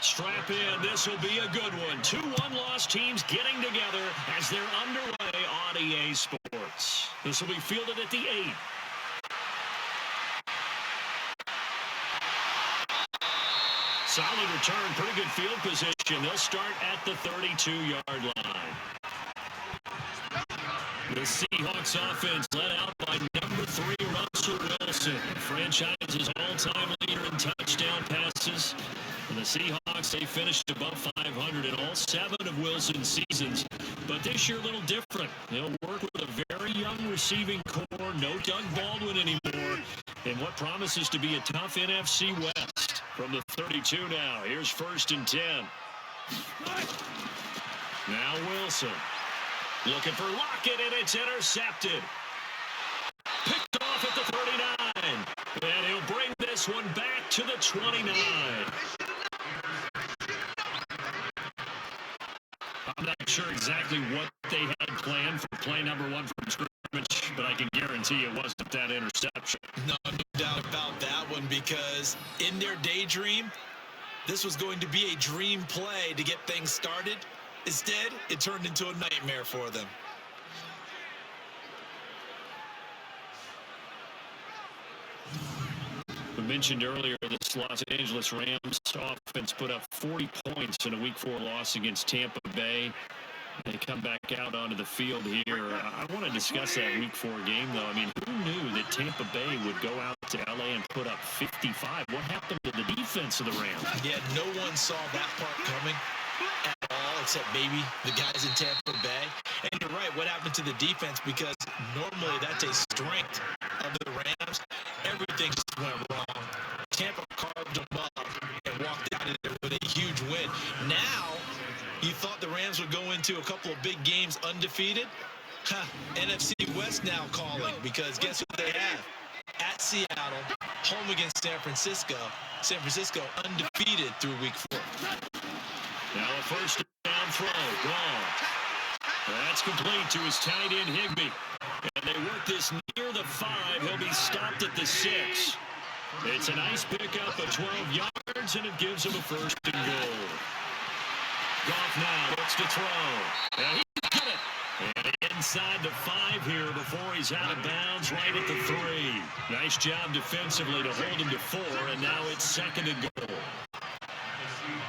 Strap in. This will be a good one. 2 one-loss teams getting together as they're underway on EA Sports. This will be fielded at the 8. Solid return, pretty good field position. They'll start at the 32-yard line. The Seahawks offense led out by number 3, Russell Wilson, franchise's all-time leader in touchdown passes. For the Seahawks, they finished above 500 in all 7 of Wilson's seasons. But this year, a little different. They'll work with a very young receiving core, no Doug Baldwin anymore, and what promises to be a tough NFC West. From the 32 now, here's 1st and 10. Now Wilson. Looking for Lockett, and it's intercepted. Picked off at the 39. And he'll bring this one back to the 29. I'm not sure exactly what they had planned for play number 1 from scrimmage, but I can guarantee it wasn't that interception. No doubt about that one, because in their daydream, this was going to be a dream play to get things started. Instead, it turned into a nightmare for them. We mentioned earlier this Los Angeles Rams offense put up 40 points in a Week 4 loss against Tampa Bay. They come back out onto the field here. I want to discuss that Week 4 game, though. I mean, who knew that Tampa Bay would go out to L.A. and put up 55? What happened to the defense of the Rams? Yeah, no one saw that part coming at all, except maybe the guys in Tampa Bay. And you're right, what happened to the defense? Because normally that's a strength of the Rams. Everything just went wrong. Tampa carved them up and walked out of there with a huge win. Now, you thought the Rams would go into a couple of big games undefeated? NFC West now calling, because guess what they have? At Seattle, home against San Francisco. San Francisco undefeated through Week 4. Now a 1st down throw, gone. That's complete to his tight end, Higbee. And they work this near the 5. He'll be stopped at the 6. It's a nice pickup of 12 yards, and it gives him a 1st and goal. Goff now looks to throw. And he's got it. And inside the 5 here before he's out of bounds right at the 3. Nice job defensively to hold him to 4, and now it's 2nd and goal.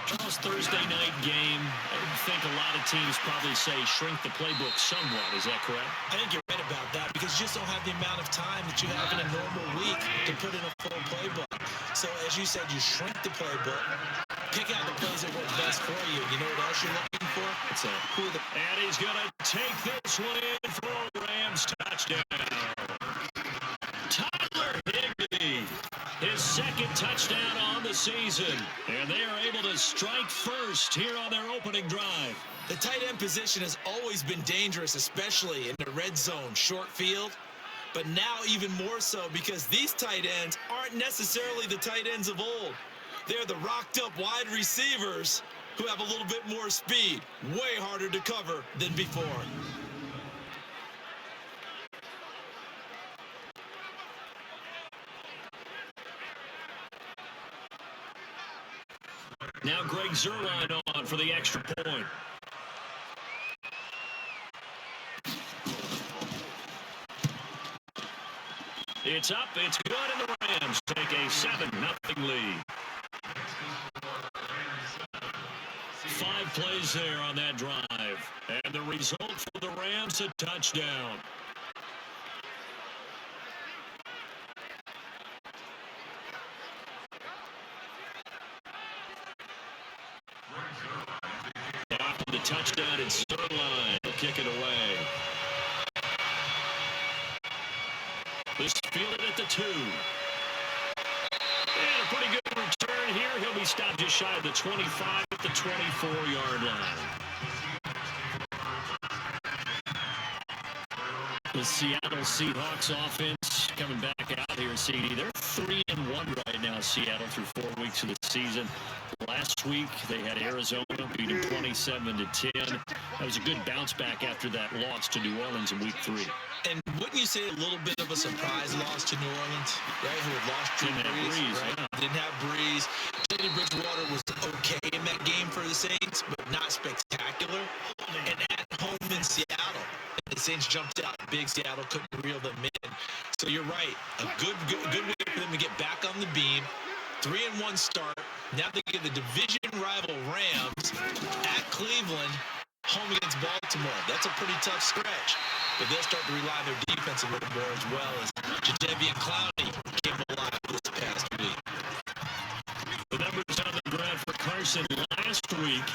Charles, Thursday night game, I think a lot of teams probably say shrink the playbook somewhat. Is that correct? I think you're right about that, because you just don't have the amount of time that you have in a normal week to put in a full playbook. So, as you said, you shrink the playbook, pick out the plays that work best for you. You know what else you're looking for? What's that? And he's going to take this one in for a Rams touchdown. Tyler Higbee, his 2nd touchdown on the season. And they are able to strike first here on their opening drive. The tight end position has always been dangerous, especially in the red zone, short field. But now even more so, because these tight ends aren't necessarily the tight ends of old. They're the rocked-up wide receivers who have a little bit more speed, way harder to cover than before. Now Greg Zuerlein on for the extra point. It's up, it's good, and the Rams take a 7-0 lead. 5 plays there on that drive. And the result for the Rams, a touchdown. After the touchdown, it's Zuerlein. He'll kick it away. This fielded at the 2. And a pretty good return here. He'll be stopped just shy of the 25 at the 24-yard line. The Seattle Seahawks offense coming back out here, CD. They're 3-1 right now, Seattle, through 4 weeks of the season. Last week, they had Arizona beat them 27-10. That was a good bounce back after that loss to New Orleans in Week 3. And wouldn't you say a little bit of a surprise loss to New Orleans, right? Who had lost Drew Brees, right? Yeah. Didn't have Brees. Teddy Bridgewater was okay in that game for the Saints, but not spectacular. And at home in Seattle, the Saints jumped out big. Seattle couldn't reel them in. So you're right. A good way for them to get back on the beam. 3-1 start. Now they get the division rival Rams at Cleveland, home against Baltimore. That's a pretty tough stretch. But they'll start to rely on their defense a little more as well, as Jadeveon Clowney came alive this past week. The numbers on the ground for Carson last week: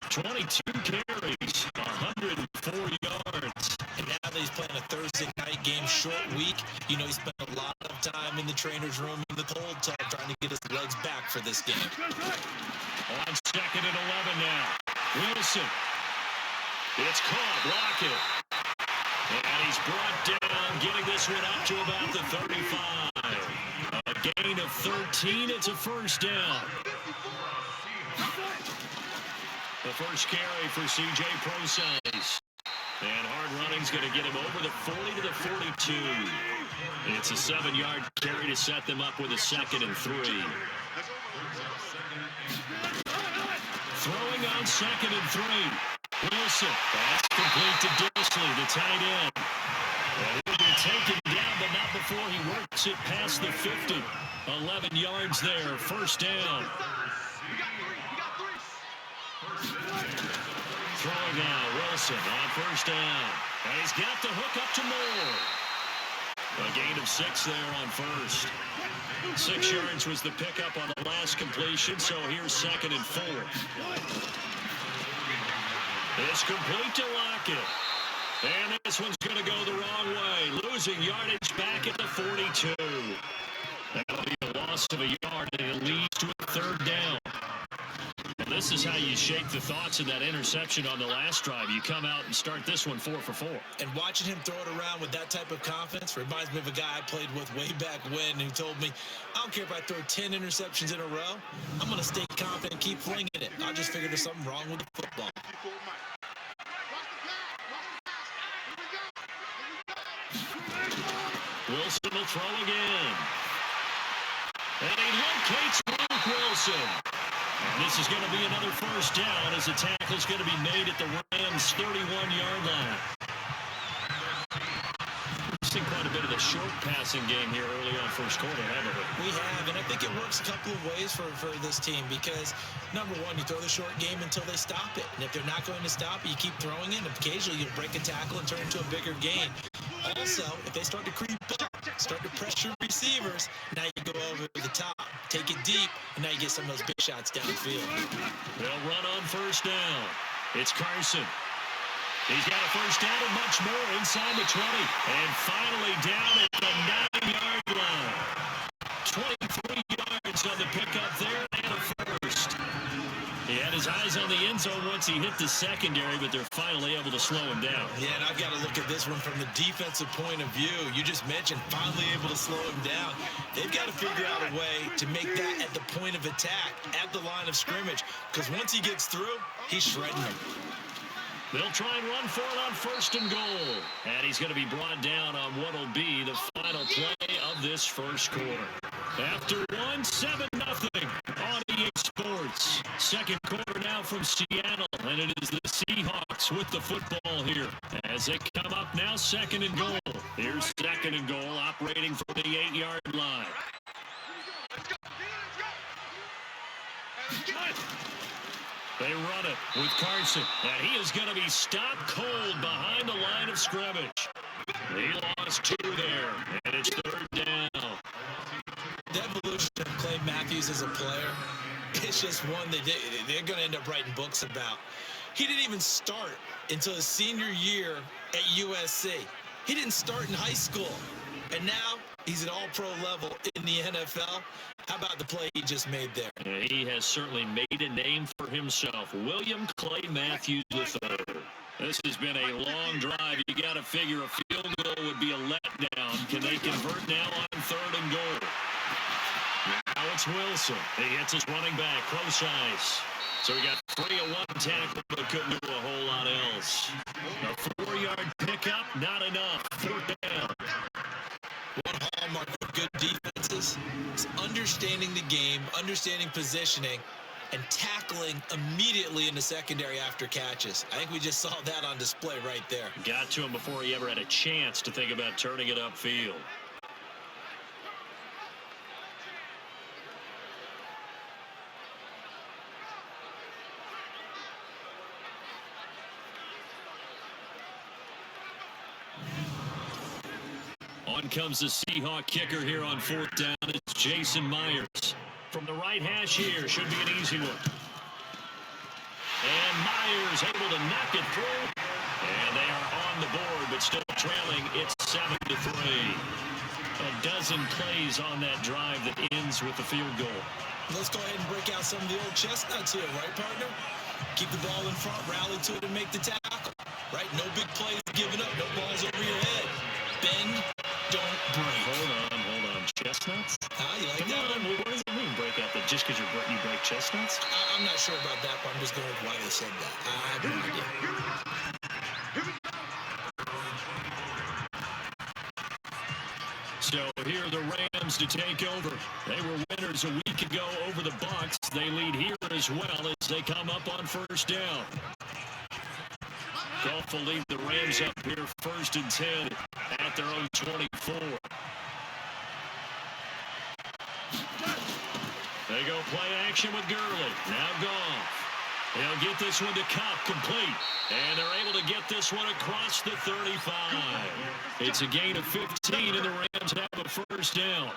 22 carries, 104 yards. And now that he's playing a Thursday night game, short week, you know, he spent a lot of time in the trainer's room in the cold tub trying to get his legs back for this game. On 2nd and 11 now. Wilson. It's caught. Lockett. And he's brought down, getting this one up to about the 35. A gain of 13. It's a first down. The first carry for C.J. Prosise. And hard running's going to get him over the 40 to the 42. It's a 7-yard carry to set them up with a 2nd and 3. Throwing on 2nd and 3. Wilson. That's complete to Disley, the tight end. And he'll be taken down, but not before he works it past the 50. 11 yards there. First down. Throwing now, Wilson on first down. And he's got the hook up to Moore. A gain of 6 there on first. 6 yards was the pickup on the last completion, so here's 2nd and 4. It's complete to Lockett. And this one's going to go the wrong way. Losing yardage back at the 42. That'll be a loss of a yard, and it leads to a 3rd down. This is how you shake the thoughts of that interception on the last drive. You come out and start this one 4 for 4. And watching him throw it around with that type of confidence reminds me of a guy I played with way back when who told me, I don't care if I throw 10 interceptions in a row. I'm going to stay confident and keep flinging it. I just figured there's something wrong with the football. Wilson will throw again. And he locates Luke Wilson. And this is going to be another first down as the tackle's going to be made at the Rams' 31-yard line. We've seen quite a bit of the short passing game here early on first quarter, haven't we? We have, and I think it works a couple of ways for this team because, number one, you throw the short game until they stop it. And if they're not going to stop it, you keep throwing it, and occasionally you break a tackle and turn it into a bigger gain. Also, if they start to creep up, start to pressure receivers, now you go over the top, take it deep, and now you get some of those big shots downfield. They'll run on first down. It's Carson. He's got a first down and much more inside the 20. And finally down at the 9-yard line. 23 yards on the pickup there and a first. He had his eyes on the end zone once he hit the secondary, but they're finally able to slow him down. Yeah, and I've got to look at this one from the defensive point of view. You just mentioned finally able to slow him down. They've got to figure out a way to make that at the point of attack, at the line of scrimmage, because once he gets through, he's shredding them. They'll try and run for it on 1st and goal. And he's going to be brought down on what will be the final play of this first quarter. After 7-0 on EA Sports. Second quarter now from Seattle, and it is the Seahawks with the football here. As they come up now, 2nd and goal. Here's 2nd and goal, operating from the 8-yard line. They run it with Carson, and he is going to be stopped cold behind the line of scrimmage. He lost 2 there, and it's 3rd down. The evolution of Clay Matthews as a player, it's just one that they're going to end up writing books about. He didn't even start until his senior year at USC. He didn't start in high school, and now he's at all-pro level in the NFL. How about the play he just made there? He has certainly made a name for himself. William Clay Matthews III. This has been a long drive. You got to figure a field goal would be a letdown. Can they convert now on 3rd and goal? Now it's Wilson. He hits his running back, Prosise. So he got 3 of 1 tackle, but couldn't do a whole lot else. A 4-yard pickup, not enough. 4th down. One hallmark of good defenses is understanding the game, understanding positioning, and tackling immediately in the secondary after catches. I think we just saw that on display right there. Got to him before he ever had a chance to think about turning it upfield. On comes the Seahawk kicker here on 4th down. It's Jason Myers. From the right hash here, should be an easy one. And Myers able to knock it through. And they are on the board, but still trailing. It's 7-3. A dozen plays on that drive that ends with the field goal. Let's go ahead and break out some of the old chestnuts here, right, partner? Keep the ball in front, rally to it, and make the tackle. Right? No big plays given up, no balls over your head. Bend, don't break. Hold on. Chestnuts? You like Come that on, one? what does it mean, break out that just because you break chestnuts? I'm not sure about that, but I'm just going with why they said that. I have no idea. So here are the Rams to take over. They were winners a week ago over the Bucs. They lead here as well as they come up on 1st down. Goff will lead the Rams up here 1st and 10 at their own 24. They go play action with Gurley. Now Goff. He'll get this one to Cup complete. And they're able to get this one across the 35. It's a gain of 15, and the Rams have a 1st down.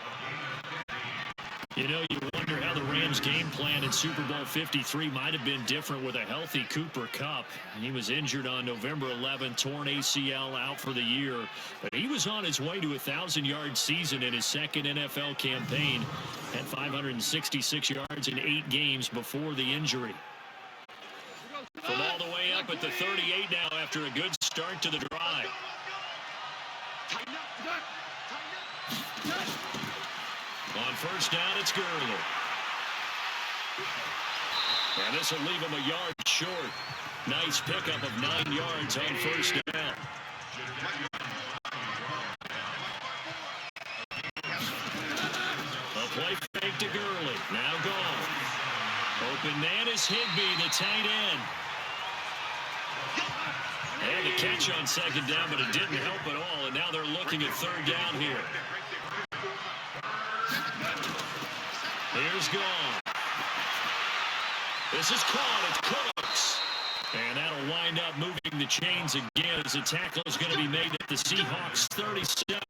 You know, you wonder how the Rams' game plan in Super Bowl 53 might have been different with a healthy Cooper Kupp. He was injured on November 11th, torn ACL, out for the year. But he was on his way to a 1,000-yard season in his second NFL campaign. Had 566 yards in 8 games before the injury. From all the way up at the 38 now after a good start to the drive. On 1st down, it's Gurley. And this will leave him a yard short. Nice pickup of 9 yards on 1st down. A play fake to Gurley. Now Goff. Open man is Higbee, the tight end. And the catch on 2nd down, but it didn't help at all. And now they're looking at 3rd down here. Here's Goff. This is caught. It's Cooks. And that'll wind up moving the chains again as the tackle is going to be made at the Seahawks 37.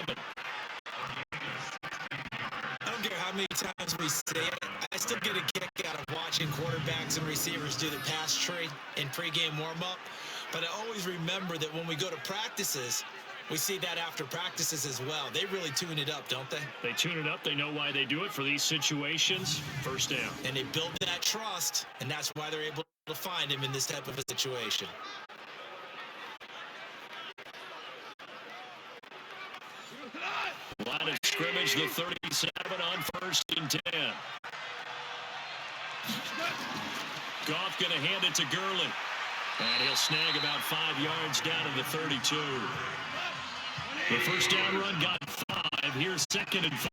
I don't care how many times we say it, I still get a kick out of watching quarterbacks and receivers do the pass tree in pregame warm-up. But I always remember that when we go to practices, we see that after practices as well. They really tune it up, don't they? They tune it up. They know why they do it for these situations. 1st down. And they build that trust, and that's why they're able to find him in this type of a situation. Line of scrimmage, the 37 on 1st and 10. Goff going to hand it to Gurley. And he'll snag about 5 yards down to the 32. The 1st down run got 5. Here's 2nd and 5.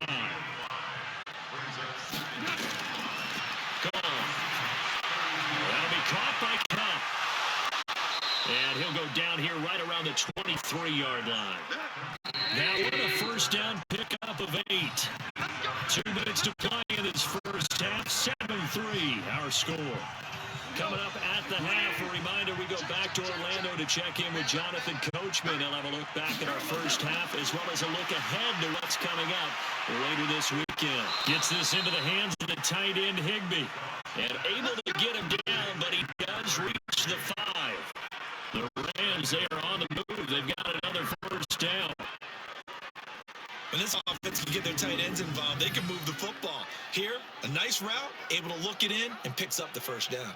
Goff. That'll be caught by Kupp. And he'll go down here right around the 23-yard line. Now with a 1st down pickup of 8. 2 minutes to play in his 1st half. 7-3 our score. Coming up at the half, a reminder, we go back to Orlando to check in with Jonathan Coachman. He'll have a look back at our 1st half as well as a look ahead to what's coming up later this weekend. Gets this into the hands of the tight end Higbee. And able to get him down, but he does reach the 5. The Rams, they are on the move. They've got another 1st down. When this offense can get their tight ends involved, they can move the football. Here, a nice route, able to look it in, and picks up the 1st down.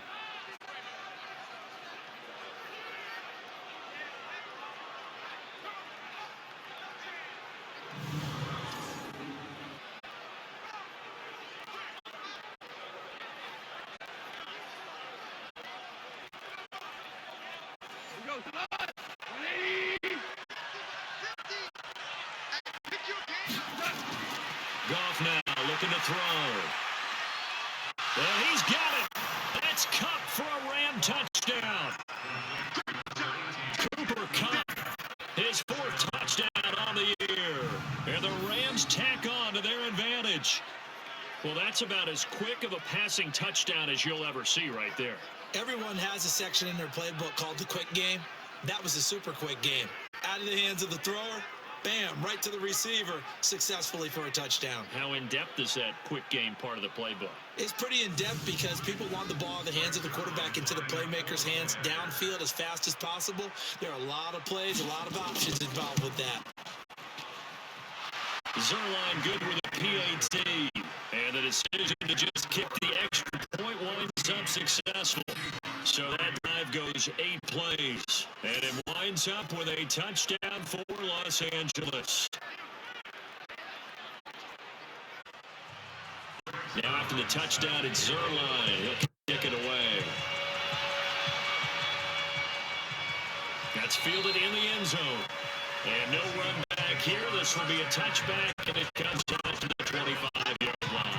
Goff now looking to throw. And he's got it. Cup for a Ram touchdown. Cooper Cup, his 4th touchdown on the year. And the Rams tack on to their advantage. Well, that's about as quick of a passing touchdown as you'll ever see right there. Everyone has a section in their playbook called the quick game. That was a super quick game. Out of the hands of the thrower, bam, right to the receiver, successfully for a touchdown. How in-depth is that quick game part of the playbook? It's pretty in-depth because people want the ball in the hands of the quarterback into the playmaker's hands downfield as fast as possible. There are a lot of plays, a lot of options involved with that. Zerline good with a PAT. And the decision to just kick the extra point winds up successful. So that drive goes 8 plays. And it winds up with a touchdown for Los Angeles. Now after the touchdown, it's Zerline. He'll kick it away. That's fielded in the end zone. And no run back here. This will be a touchback, and it comes down to the 25-yard line.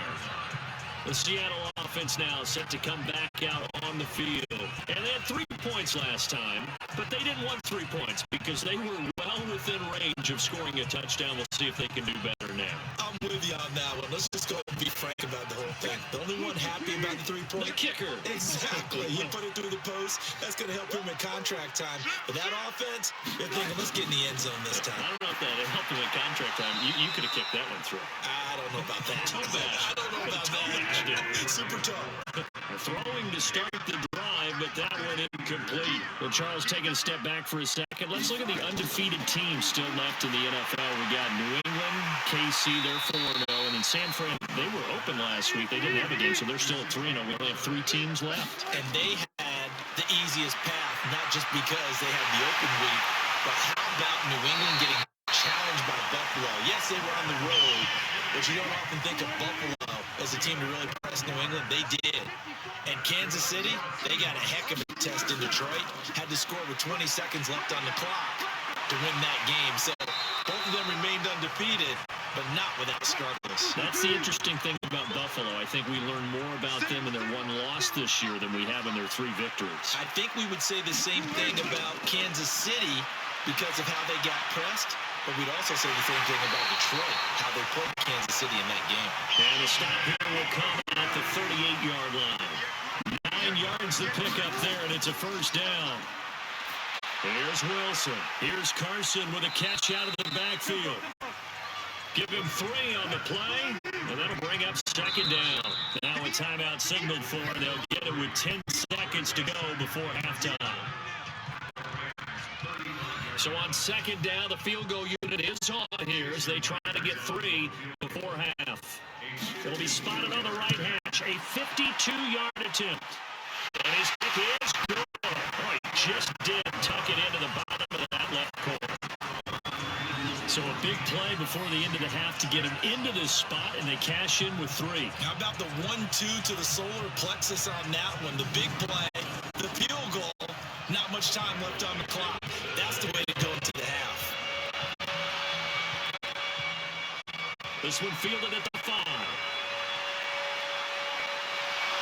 The Seattle offense now set to come back out on the field. And they had 3 points last time, but they didn't want 3 points because they were well within range of scoring a touchdown. We'll see if they can do better now. I'm with you on that one. Let's just go and be frank about the whole thing. The only one happy about the 3-point. The kicker. Exactly. He put it through the post. That's going to help him in contract time. But that offense, they're thinking, let's get in the end zone this time. I don't know if that helped him in contract time. You could have kicked that one through. I don't know about that. Toe bash. I don't know about that. Super toe. Throwing to start the drive, but that one incomplete. Well, Charles taking a step back for a second. Let's look at the undefeated teams still left in the NFL. We got New England, KC, they're 4-0, and then San Fran, they were open last week. They didn't have a game, so they're still at 3-0. We only have 3 teams left. And they had the easiest path, not just because they had the open week, but how about New England getting challenged by Buffalo? Yes, they were on the road, but you don't often think of Buffalo as a team to really press New England. They did. And Kansas City, they got a heck of a test in Detroit. Had to score with 20 seconds left on the clock to win that game. So both of them remained undefeated, but not without struggles. That's the interesting thing about Buffalo. I think we learn more about them in their 1 loss this year than we have in their 3 victories. I think we would say the same thing about Kansas City because of how they got pressed. But we'd also say the same thing about Detroit, how they played Kansas City in that game. And the stop here will come at the 38-yard line. 9 yards to pick up there, and it's a first down. Here's Wilson. Here's Carson with a catch out of the backfield. Give him 3 on the play, and that'll bring up second down. Now a timeout signaled for. They'll get it with 10 seconds to go before halftime. So on second down, the field goal unit is on here as they try to get 3 before half. It'll be spotted on the right hash. A 52-yard attempt. And his kick is good. Oh, he just did tuck it into the bottom of that left corner. So a big play before the end of the half to get him into this spot, and they cash in with 3. How about the 1-2 to the solar plexus on that one? The big play, the field goal, not much time left on the clock. That's the way to go into the half. This one fielded at the 5.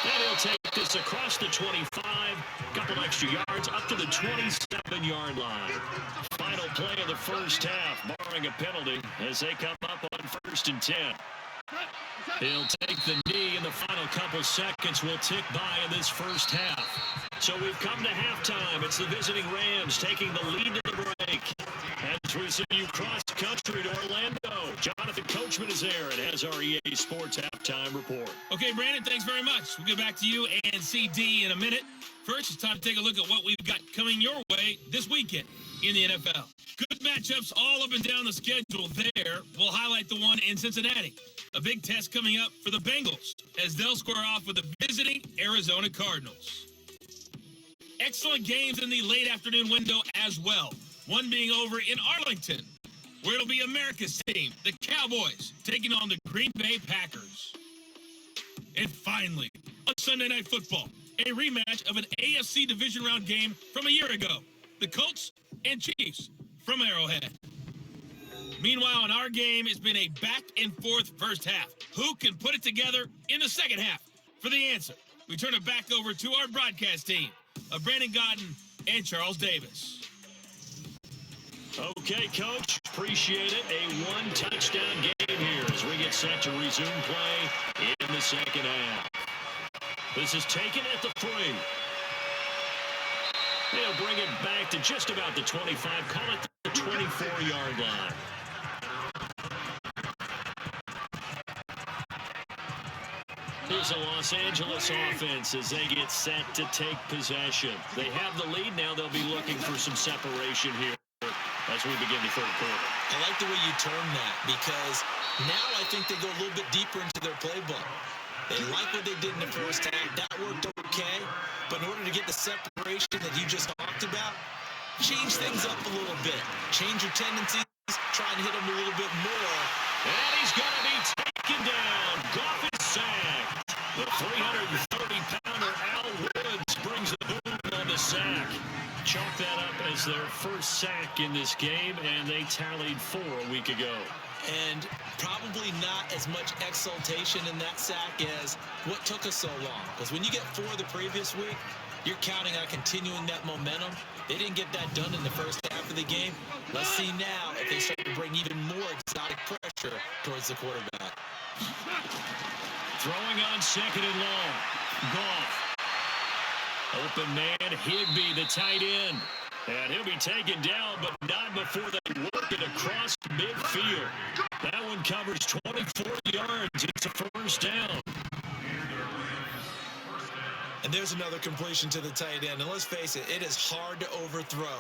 And he'll take this across the 25, couple extra yards, up to the 27-yard line. Final play of the first half, barring a penalty, as they come up on 1st and 10. He'll take the knee in the final couple seconds. Will tick by in this first half. So we've come to halftime. It's the visiting Rams taking the lead to the break. As we send you cross-country to Orlando, Jonathan Coachman is there and has our EA Sports halftime report. Okay, Brandon, thanks very much. We'll get back to you and CD in a minute. First, it's time to take a look at what we've got coming your way this weekend in the NFL. Good matchups all up and down the schedule there. We'll highlight the one in Cincinnati. A big test coming up for the Bengals as they'll square off with the visiting Arizona Cardinals. Excellent games in the late afternoon window as well. One being over in Arlington, where it'll be America's team, the Cowboys, taking on the Green Bay Packers. And finally, on Sunday Night Football, a rematch of an AFC division round game from a year ago. The Colts and Chiefs from Arrowhead. Meanwhile, in our game, it's been a back-and-forth first half. Who can put it together in the second half? For the answer, we turn it back over to our broadcast team of Brandon Godden and Charles Davis. Okay, Coach, appreciate it. A one-touchdown game here as we get set to resume play in the second half. This is taken at the 3. They'll bring it back to just about the 25, call it the 24-yard line. Here's a Los Angeles offense as they get set to take possession. They have the lead now. They'll be looking for some separation here as we begin the third quarter. I like the way you term that because now I think they go a little bit deeper into their playbook. They like what they did in the first half. That worked okay. But in order to get the separation that you just talked about, change things up a little bit. Change your tendencies. Try and hit them a little bit more. And he's going to be taken down. Goff is sacked. The 330-pounder Al Woods brings the boom on the sack. Chalk that up as their first sack in this game, and they tallied 4 a week ago. And probably not as much exultation in that sack as what took us so long. Because when you get 4 the previous week, you're counting on continuing that momentum. They didn't get that done in the first half of the game. Let's see now if they start to bring even more exotic pressure towards the quarterback. Throwing on second and long. Goff. Open man, Higbee, the tight end. And he'll be taken down, but not before they work it across midfield. That one covers 24 yards. It's a first down. And there's another completion to the tight end. And let's face it, it is hard to overthrow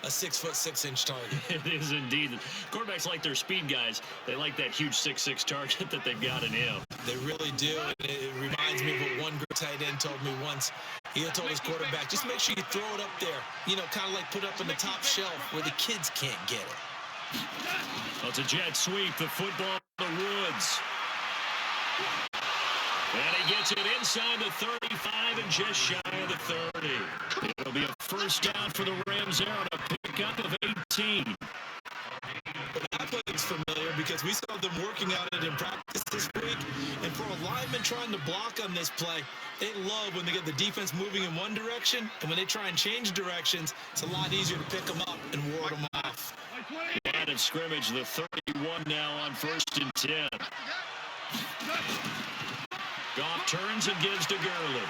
a 6'6" target. It is indeed. Quarterbacks like their speed guys. They like that huge 6'6" target that they've got in him. They really do. And it reminds me of what one great tight end told me once. He told his quarterback, just make sure you throw it up there. You know, kind of like put up on the top shelf where the kids can't get it. Well, it's a jet sweep. The football to Woods. And he gets it inside the 35 and just shy of the 30. It'll be a first down for the Rams there on a pickup of 18. But that play is familiar because we saw them working on it in practice this week. And for a lineman trying to block on this play, they love when they get the defense moving in one direction. And when they try and change directions, it's a lot easier to pick them up and ward them off. Line of scrimmage, the 31 now on 1st and 10. Goff turns and gives to Gurley.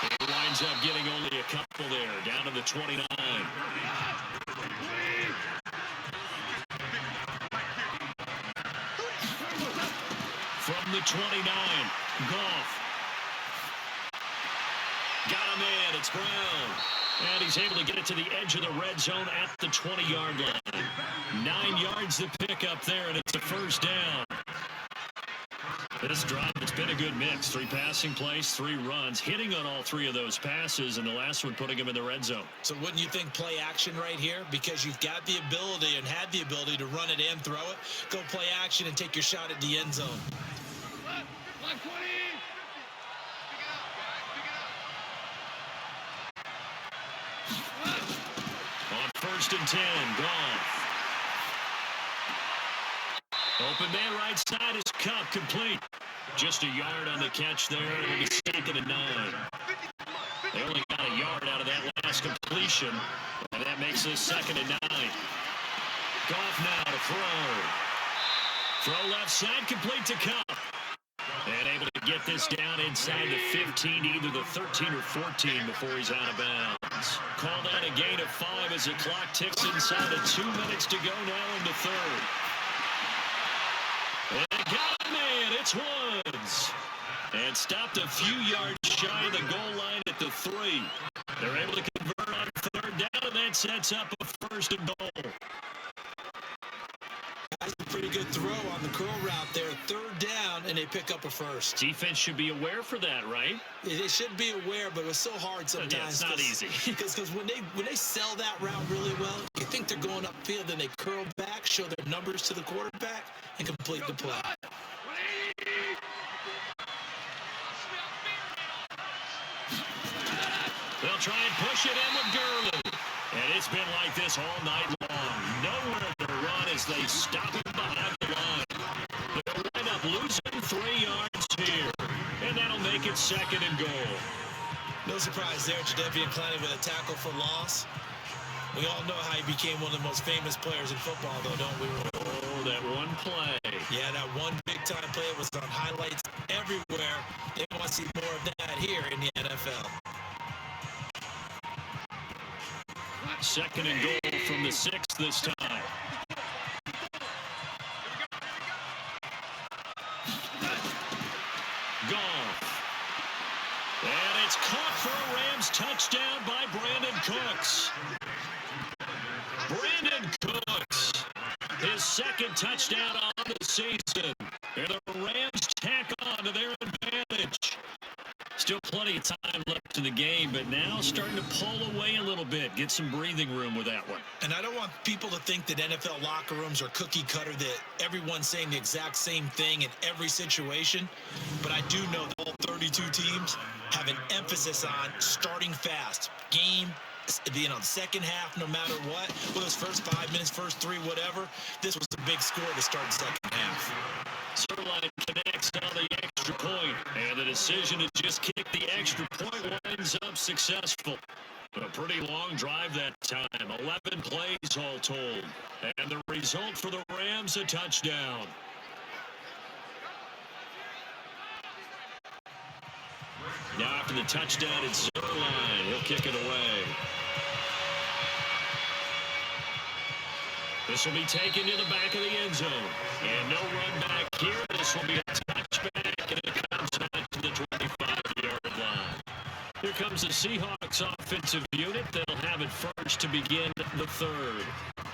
He winds up getting only a couple there, down to the 29. From the 29, Goff. Got him in, it's Brown. And he's able to get it to the edge of the red zone at the 20-yard line. 9 yards to pick up there, and it's a first down. This drive, it's been a good mix. 3 passing plays, 3 runs, hitting on all 3 of those passes, and the last one putting him in the red zone. So wouldn't you think play action right here? Because you've got the ability and had the ability to run it and throw it. Go play action and take your shot at the end zone. On 1st and 10, Goff. Open man right side is Cup, complete. Just a yard on the catch there. It'll be 2nd and 9. They only got a yard out of that last completion, and that makes this 2nd and 9. Goff now to throw. Throw left side, complete to Cup. And able to get this down inside the 15, either the 13 or 14 before he's out of bounds. Called out a gain of 5 as the clock ticks inside of 2 minutes to go now in the 3rd. And got him in, it's Woods. And stopped a few yards shy of the goal line at the 3. They're able to convert on 3rd down, and that sets up a 1st and goal. That's a pretty good throw on the curl route there. 3rd down, and they pick up a 1st. Defense should be aware for that, right? They should be aware, but it was so hard sometimes. Yeah, it's not easy. Because when they sell that route really well, you think they're going upfield, then they curl back, show their numbers to the quarterback, and complete the play. They'll try and push it in with Gurley. And it's been like this all night long. Nowhere to run as they stop him behind the line. They'll wind up losing 3 yards here. And that'll make it it's 2nd and goal. No surprise there, Jadeveon Clowney with a tackle for loss. We all know how he became one of the most famous players in football, though, don't we? Oh, that one play. Yeah, that one big-time play was on highlights everywhere. They want to see more of that here in the NFL. 2nd and goal from the 6 this time. Goff. And it's caught for a Rams touchdown by Brandon Cooks. Brandon Cooks, his 2nd touchdown on the season. And the Rams tack on to their advantage. Still plenty of time left in the game, but now starting to pull away a little bit. Get some breathing room with that one. And I don't want people to think that NFL locker rooms are cookie cutter, that everyone's saying the exact same thing in every situation. But I do know the whole 32 teams have an emphasis on starting fast. Game, the second half, no matter what. Whether it's first 5 minutes, first 3, whatever. This was a big score to start the second half. Zerline connects on the extra point, and the decision to just kick the extra point winds up successful. A pretty long drive that time, 11 plays all told. And the result for the Rams, a touchdown. Now after the touchdown, it's Zerline. He'll kick it away. This will be taken to the back of the end zone. And no run back here. This will be a touchback, and it comes out to the 25-yard line. Here comes the Seahawks offensive unit. They'll have it first to begin the 3rd.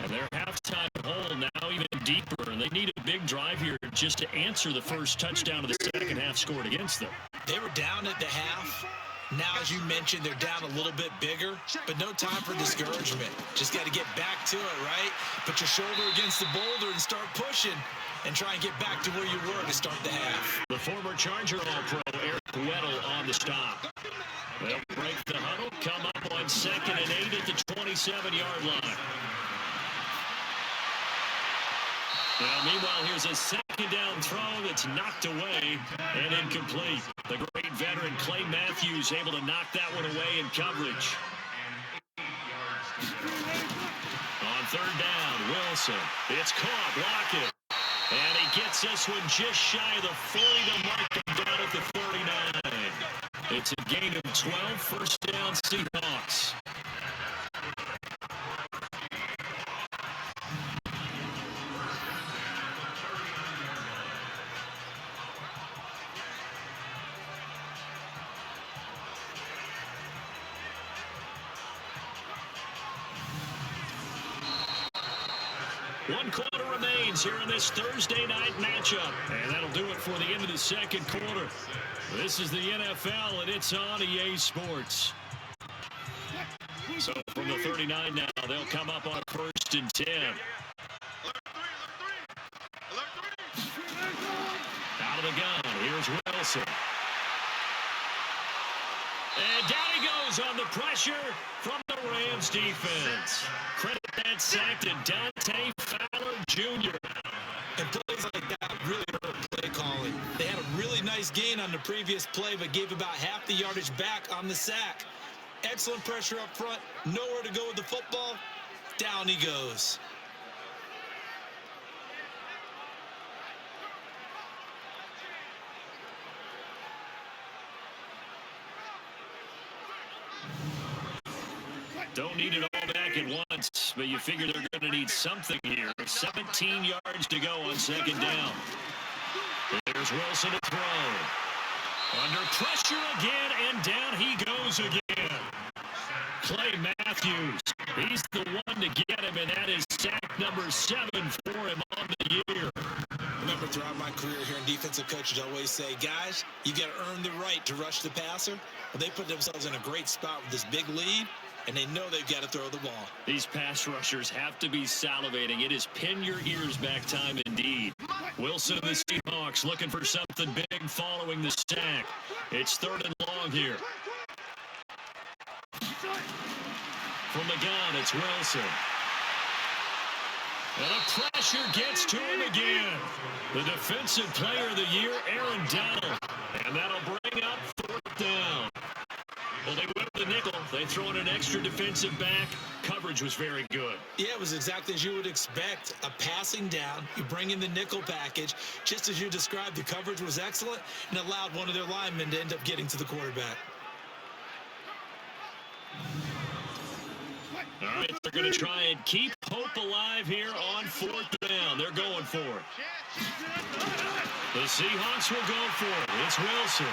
And their halftime hole now even deeper. And they need a big drive here just to answer the first touchdown of the second half scored against them. They were down at the half. Now, as you mentioned, they're down a little bit bigger, but no time for discouragement. Just got to get back to it, right? Put your shoulder against the boulder and start pushing and try and get back to where you were to start the half. The former Charger All-Pro, Eric Weddle, on the stop. They'll break the huddle, come up on 2nd and 8 at the 27-yard line. Now, meanwhile, here's a 2nd down throw that's knocked away and incomplete. The great veteran Clay Matthews able to knock that one away in coverage. On 3rd down, Wilson. It's caught, Lockett. And he gets this one just shy of the 40 to mark him down at the 39. It's a gain of 12, 1st down Seahawks. One quarter remains here in this Thursday night matchup. And that'll do it for the end of the 2nd quarter. This is the NFL, and it's on EA Sports. So from the 39 now, they'll come up on 1st and 10. Out of the gun, here's Wilson. And down he goes on the pressure from the Rams defense. Credit that sack to Dante Fowler Jr. And plays like that really hurt play calling. They had a really nice gain on the previous play, but gave about half the yardage back on the sack. Excellent pressure up front. Nowhere to go with the football. Down he goes. Don't need it all back at once, but you figure they're going to need something here. 17 yards to go on 2nd down. There's Wilson to throw. Under pressure again, and down he goes again. Clay Matthews, he's the one to get him, and that is sack number 7 for him on the year. Remember, throughout my career here in defensive coaches, I always say, guys, you got to earn the right to rush the passer. Well, they put themselves in a great spot with this big lead, and they know they've got to throw the ball. These pass rushers have to be salivating. It is pin your ears back time indeed. Wilson and the Seahawks looking for something big following the sack. It's 3rd and long here. From the gun, it's Wilson. And the pressure gets to him again. The defensive player of the year, Aaron Donald. And that'll bring up 4th Well, they went with the nickel. They throw in an extra defensive back. Coverage was very good. Yeah, it was exactly as you would expect. A passing down. You bring in the nickel package. Just as you described, the coverage was excellent and allowed one of their linemen to end up getting to the quarterback. All right, they're going to try and keep hope alive here on 4th down. They're going for it. The Seahawks will go for it. It's Wilson.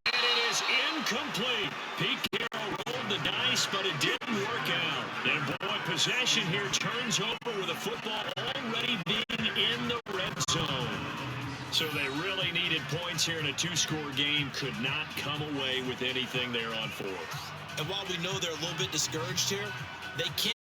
And it is incomplete. Pete Carroll rolled the dice, but it didn't work out. And boy, possession here turns over with the football already being in the red zone. So they really needed points here in a 2-score game. Could not come away with anything there on 4th. And while we know they're a little bit discouraged here, they can't